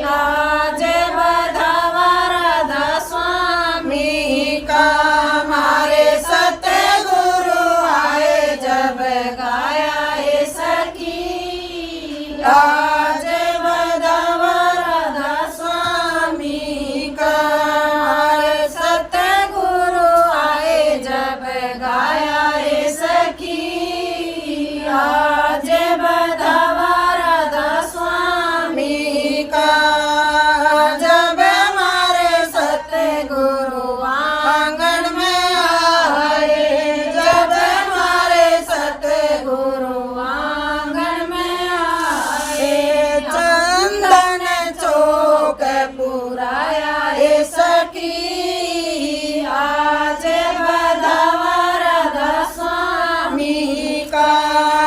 આજે બધા વરદા સ્વામી કા મારે સતગુરુ આए जब गाया એ સખી આજે બધા વરદા સ્વામી કા મારે સતગુરુ આए जब गाया એ સખી આજે બધા વરદા સ્વામી કા जब हमारे सतगुरु आंगन में आए जब हमारे सतगुरु आंगन में आए चंदन चौक पुराया ए सखी आज બધા વરદા સ્વામી કા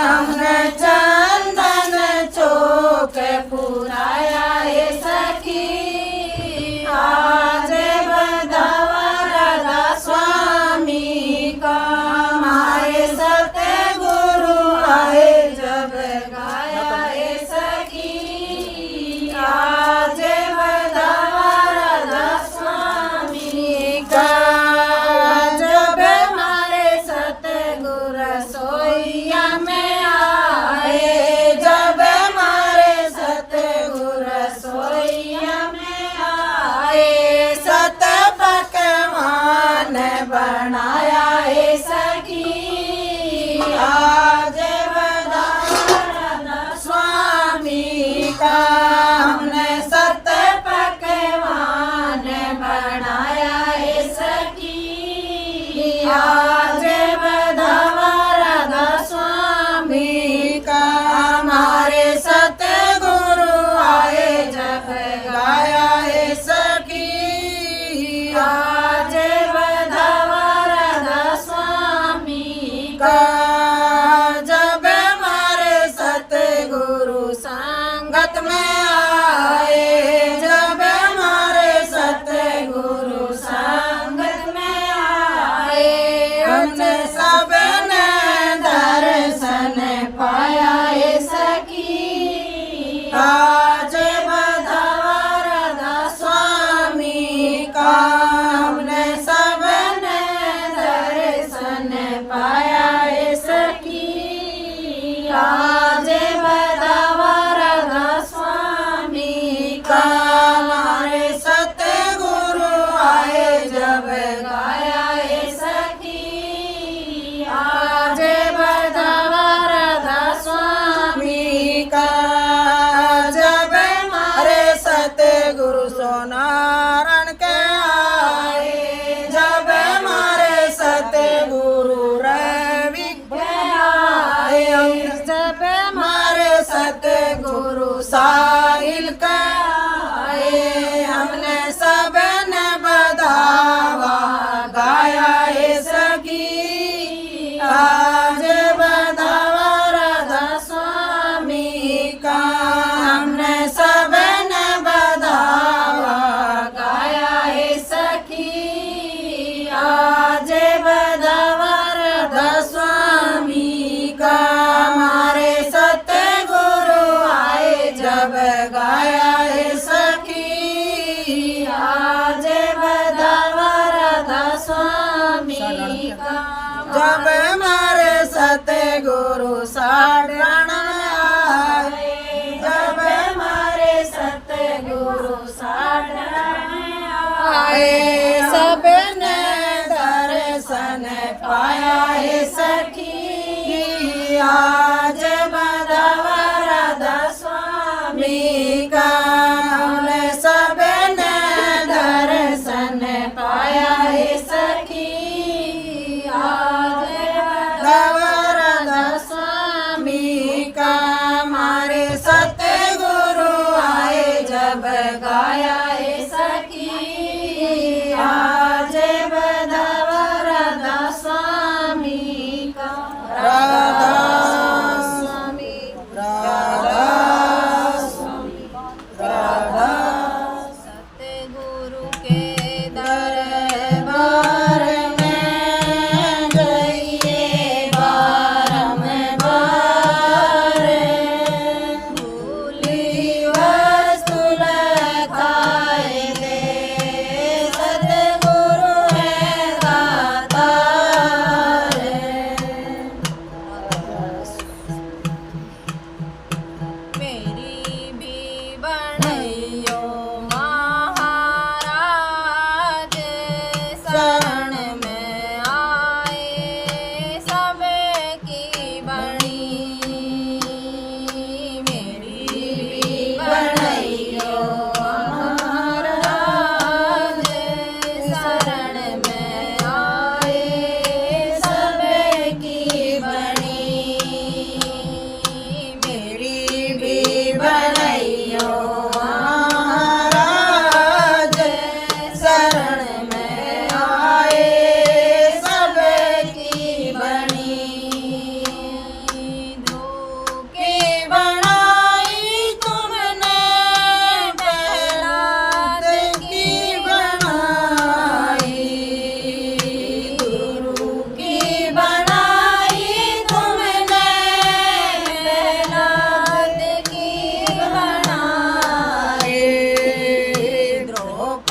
हमने चंदन चौक पुराया ए सखी आज બધા વરદા સ્વામી કા મારે સતગુરુ આए जब गाया ए सखी आज બધા વરદા સ્વામી કા जब हमारे सतगुरु रसोईया में आए जब हमारे सतगुरु रसोईया में आए सत पकवान बनाया ए सखी आज બધા વરદા स्वामी का हमने सत पकवान बनाया ए सखी आज બધા વરદા સ્વામી કા हमारे सतगुरु आए जब गाया ए सखी आज બધા વરદા સ્વામી કા जब हमारे सतगुरु संगत में आए जब हमारे सतगुरु संगत में आए हमने सबने दर्शन पाया ए सखी आज બધા વરદા સ્વામી કા हमने सबने दर्शन पाया ए सखी आज બધા વરદા સ્વામી કા મારે સતગુરુ આए जब गाया ए सखी आज બધા વરદા સ્વામી કા जब हमारे सतगुरु सोनारण के आए जब हमारे सतगुरु रवि के आए जब हमारे सतगुरु साहिल के आए हमने सबने बधावा गाया ए सखी आज બધા વરદા સ્વામી કા हमने सबने बधावा गाया ए सखी आज બધા વરદા સ્વામી કા મારે સતગુરુ આए जब गाया ए सखी आज બધા વરદા સ્વામી કા जब हमारे सतगुरु साढ़ण आए जब हमारे सतगुरु साढ़ण आए सबने दर्शन पाया ए सखी आज બધા વરદા સ્વામી કા हमने सबने दर्शन पाया ए सखी आज બધા વરદા સ્વામી કા મારે સતગુરુ આए जब गाया ए सखी आज બધા વરદા સ્વામી કા રાધા સ્વામી રાધા સ્વામી રાધા સતગુરુ के दरबार में जइए बारंबार भूली वस्तु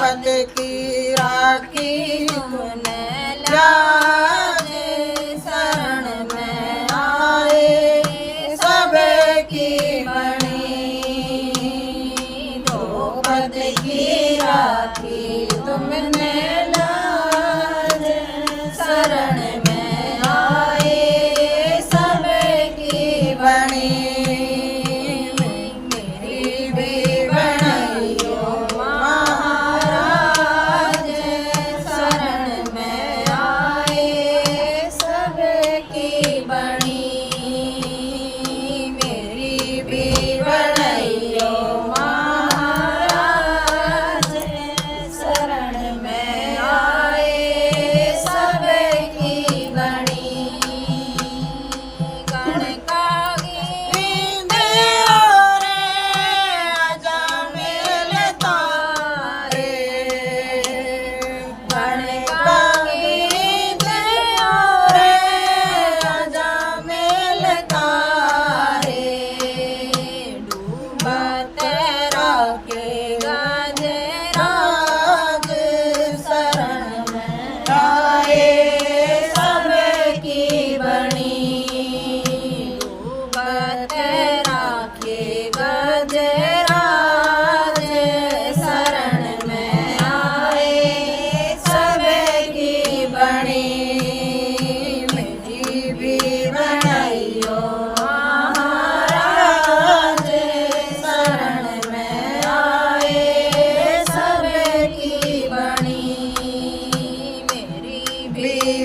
पद की राखी तुमने लाज शरण में आए सबकी बनी दो पद की राखी तुमने लाज शरण में आए सबकी बनी मेरी भी बनैयो महाराज शरण में आए सबकी बनी मेरी भी बनैयो महाराज शरण में आए सबकी बनी गणकागी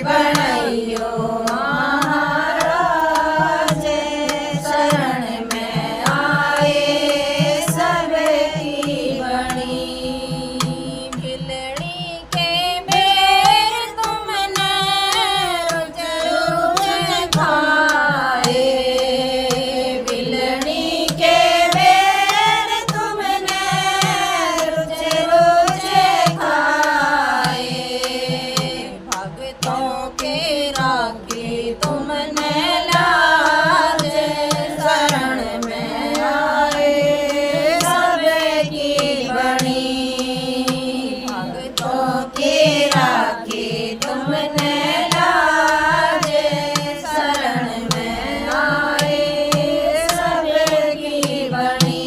बनैयो महाराज शरण में आए सबकी बनी बिलड़ी के बेर तुमने रुझ खाए बिलड़ी के बेर तुमने रुझ खाए भक्तों के राखी तुमने लाज शरण में आए सबकी बनी भक्तों की राखी तुमने लाज शरण में आए सबकी बनी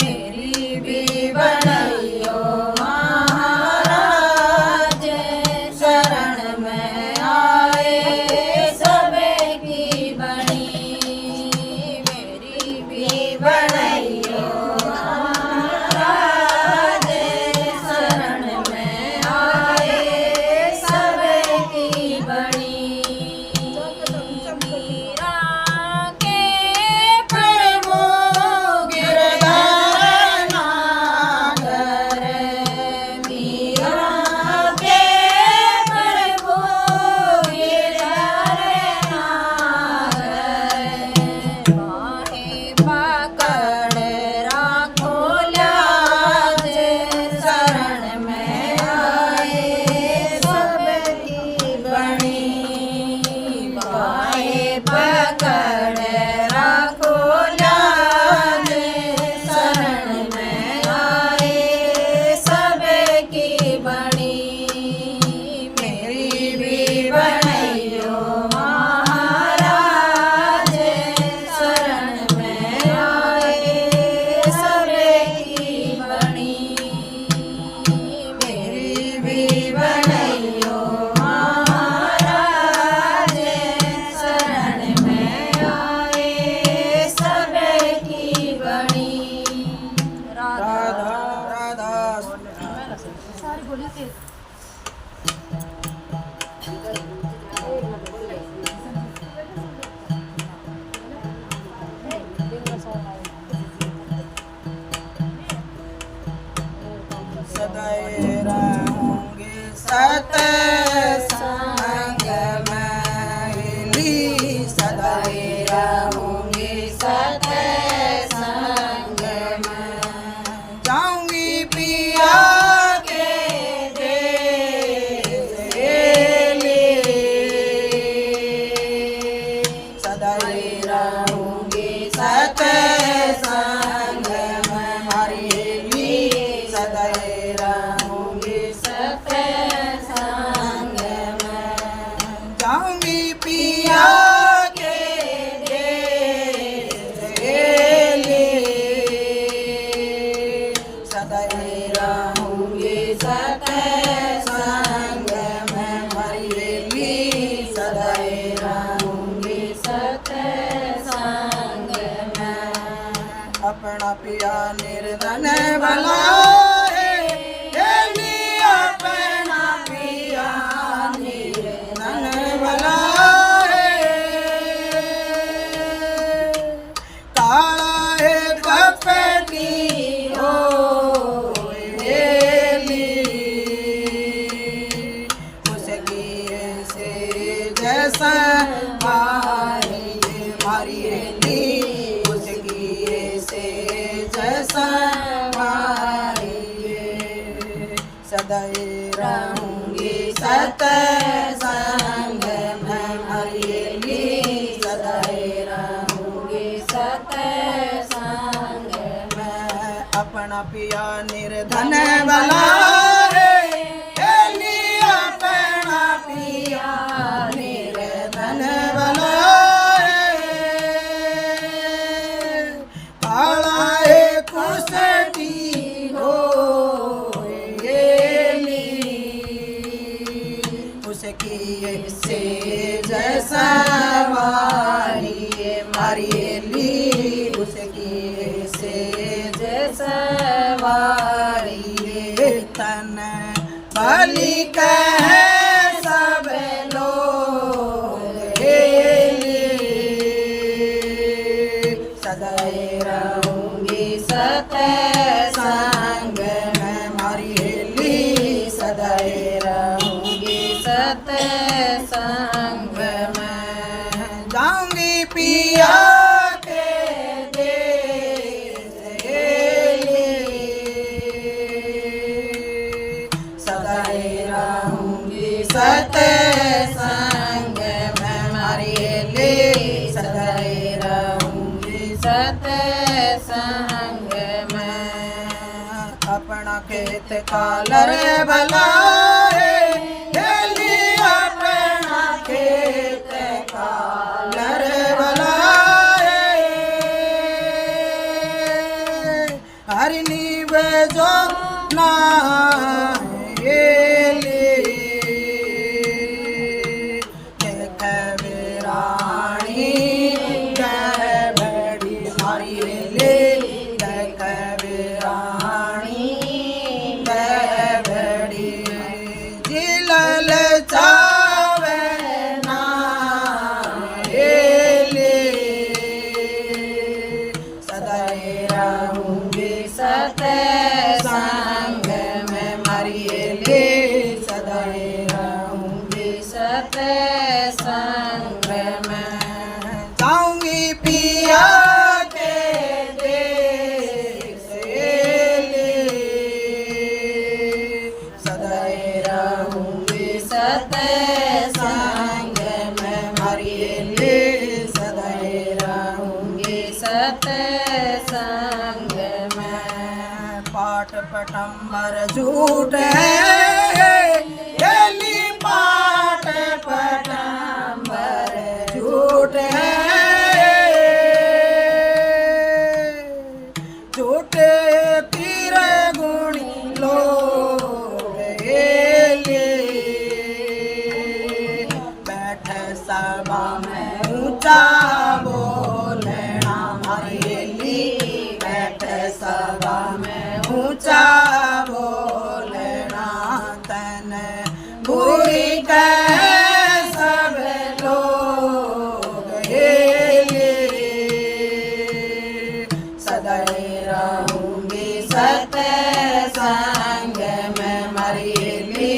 मेरी भी बनैयो महाराज शरण में आए सबकी बनी मेरी भी बनैयो महाराज शरण में आए सबकी बनी मीरा के प्रभु गिरधर नागर मीरा के प्रभु गिरधर नागर बाहे पकड़ राखो लाज शरण में आए सबकी बनी बाहे पकड़ राखो लाज शरण में आए सबकी बनी मेरी भी बनैयो महाराज शरण में आए सबकी बनी मेरी भी बनैयो महाराज शरण में आए सबकी बनी राधा राधा सारी बोली थी सदाई रहूंगी सत्संग में सदाई रहूंगी सत्संग में जाऊंगी पिया के सदाई रहूंगी सत्संग में हरी सदाई पिया निर्धन भला है, अपना पिया निर्धन भला है। काला है कपटी हो उसकी से जैसा मारी हेली, उसकी से जैसा सदाई रहूंगी सत्संग में हरियली, सदाई रहूंगी सत्संग में। अपना पिया निर्धन भला है, अपना पिया निर्धन भला है। काला है कुशटी हो उसकी से जैसा मारी ली, उसकी से जैसा तन बलि कह सब लोग सदाई रहूंगी सत्संग में मारी हेली, सदाई रहूंगी सत्संग में। जाऊंगी पिया के देश सदाई रहूंगी सत्संग में मारी हेली, सदाई रहूंगी सत्संग में। अपना खेत कालर भला है, अपना खेत कालर भला है। हरिनी बजो ना रानी बड़ी मारी ले रानी बड़ी जिलल चावे ना सदाई रहूंगी सत्संग में मारी ले, सदाई रहूंगी सत्संग में। जाऊंगी पिया के देश सदाई रहूंगी सत्संग में मारी ले, सदाई रहूंगी सत्संग में। पाठ पटम्बर झूठ है, पाठ पटम्बर झूठ है। झूठे तीर गुणी लोग बैठ सभा में ऊंचा बोलना हरियली, बैठ सभा में ऊंचा बोलना। तन बुरी कह सब लोग सदाई रहूंगी सत्संग में मरीली,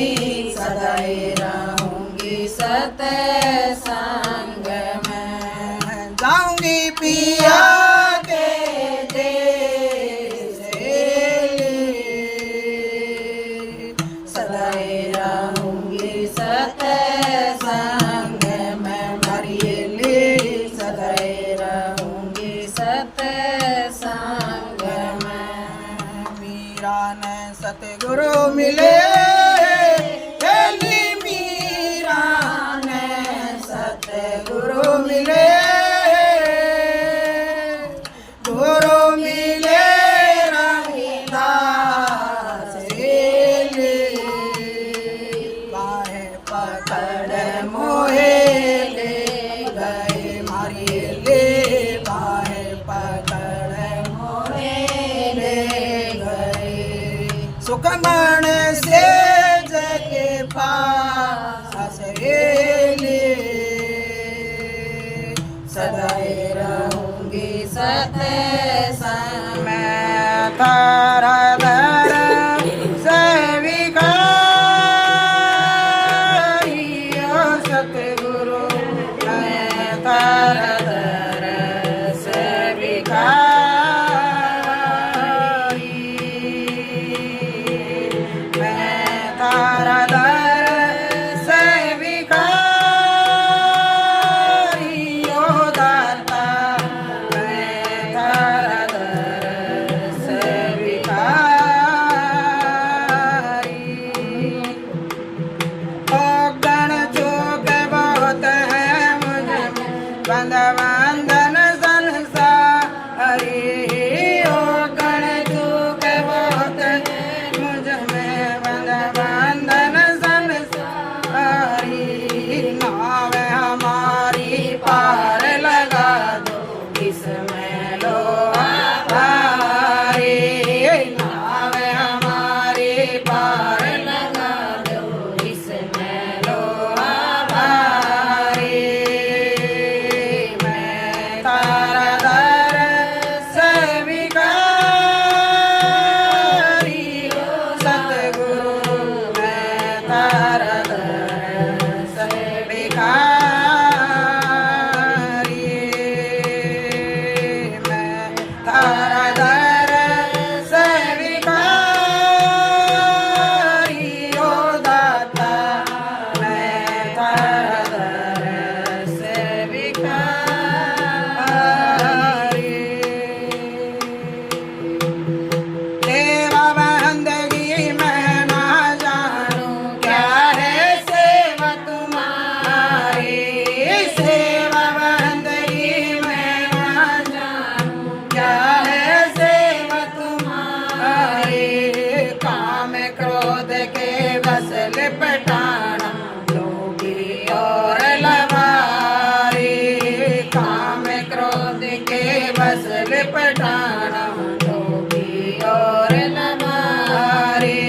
सदाई रहूंगी सत्संग में। जाऊंगी पिया के देश सदाई रहूंगी सत्संग में मरीली, सदाई रहूंगी सत्संग में। मीरा ने सतगुरु मिले, मीरा ने सतगुरु मिले। गुरु मिले रविदास बाहे पकड़ मोहे ले गए मारी ले, बाहे पकड़ मोहे सुखमण से जगे पास सहेली सदाई रहूंगी सत्संग में तारा दर सेविकारी ओ सतगुरु मैं तारा दर सेविकारी मैं तारा दर सेविकारी ओ दाता मैं तारा दर सेविकारी ओ गण चूक बहुत है मुझ में बंद बंधन संसारी ओ गण चूक बहुत है मुझ में बंद बंधन संसारी नाव हमारी पार लगा दो इसमें लो हमारी नाव हमारी पार लगा दो इसमें लो हमारी मैं तारा दर सेविकारी सतगुरु मैं तारा दर सेविकारी मैं तारा दर सेविकारी ओ दाता मैं तारा दर सेविकारी सेवा बंदगी मैं ना जानूं क्या है सेवा तुम्हारी सेवा बंदगी मैं ना जानूं क्या है सेवा तुम्हारी काम क्रोध के बस लिपटाना लोभी और लवारी काम क्रोध के बस लिपटाना लोभी और लवारी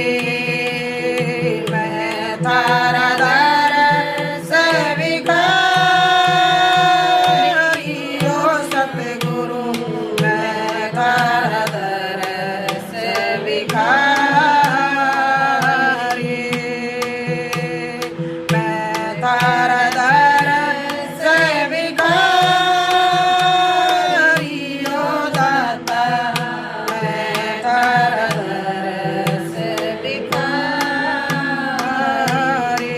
मैं तारा दर सेविकारी ओ सतगुरु मैं तारा दर सेविकारी मैं तारा दर सेविकारी ओ दाता मैं तारा दर सेविकारी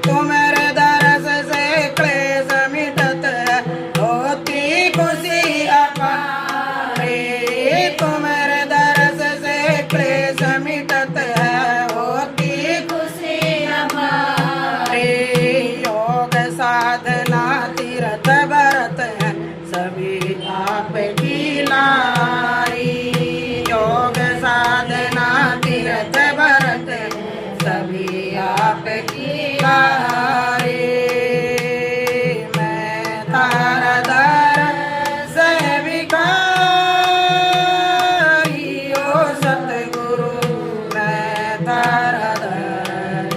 तुम्हारे दरस से क्लेश मिटत है होती खुशी अपारी तुम्हारे दरस से क्लेश मिटत है होती खुशी अपारी योग साधना तीरथ भरत है सभी आप की लारी योग साधना तीरथ भरत है सभी आप की लारी मैं तारा दर सेविकारी ओ सतगुरु मैं तारा दर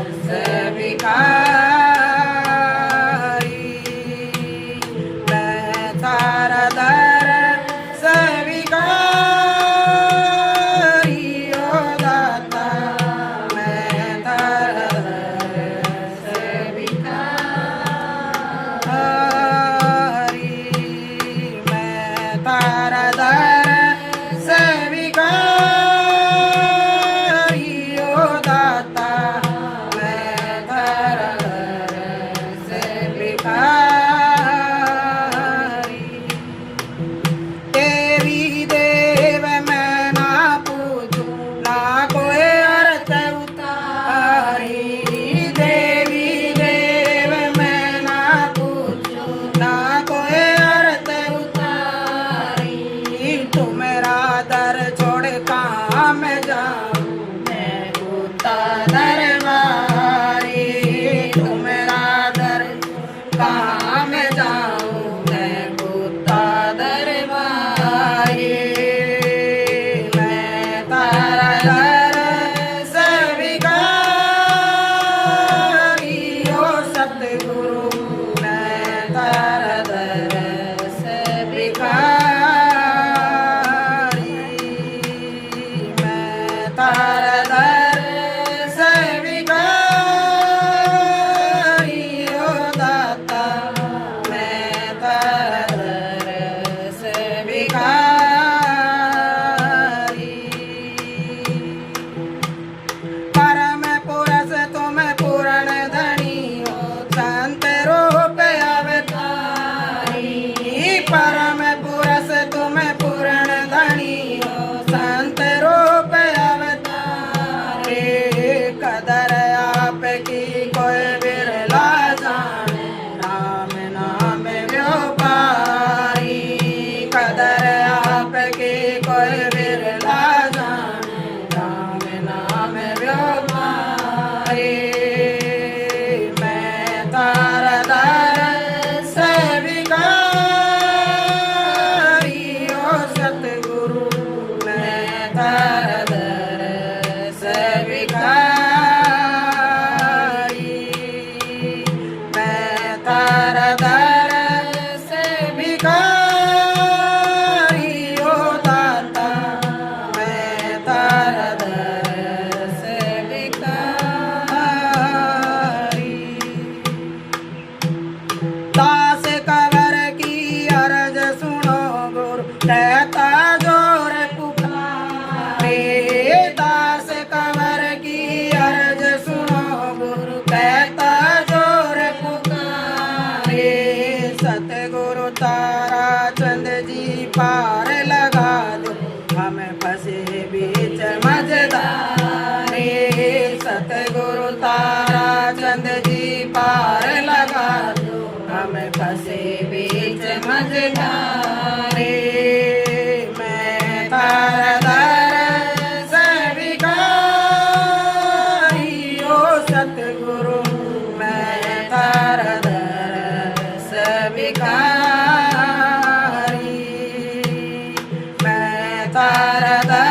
सेविकारी मैं तारा दर सेविकारी ओ दाता मैं तारा दर सेविकारी मैं तारा दर सेविकारी ओ दाता मैं तारा दर सेविकारी तेरी देव मैं ना पूछूं ना कोई अर्थ उतारी देवी देव मैं ना पूछूं ना कोई अर्थ उतारी तुम्हारा दर छोड़ कहाँ मैं जाऊं मैं कुत्ता दरबारी तुम्हारा दर कहाँ मैं जाऊं मैं कुत्ता दरबारी कोई बिरला जाने राम नाम व्योमारे मैं तारा दर से भिखारी ओ सतगुरु मैं तारा दर से भिखारी मैं तारा दर से भिखारी ओ दाता मैं तारा दर से भिखारी दास कवर की अर्ज सुनो गुरु कहता जोर पुकारे दास कवर की अर्ज सुनो गुरु कहता जोर पुकारे सतगुरु तारा चंद जी पार लगा दो हम फंसे बीच मझधारे सतगुरु तारा चंद जी पार लगा दो हम फंसे बीच मझधारे मैं तारा दर से भिखारी ओ सतगुरु मैं तारा दर से भिखारी मैं तारा दर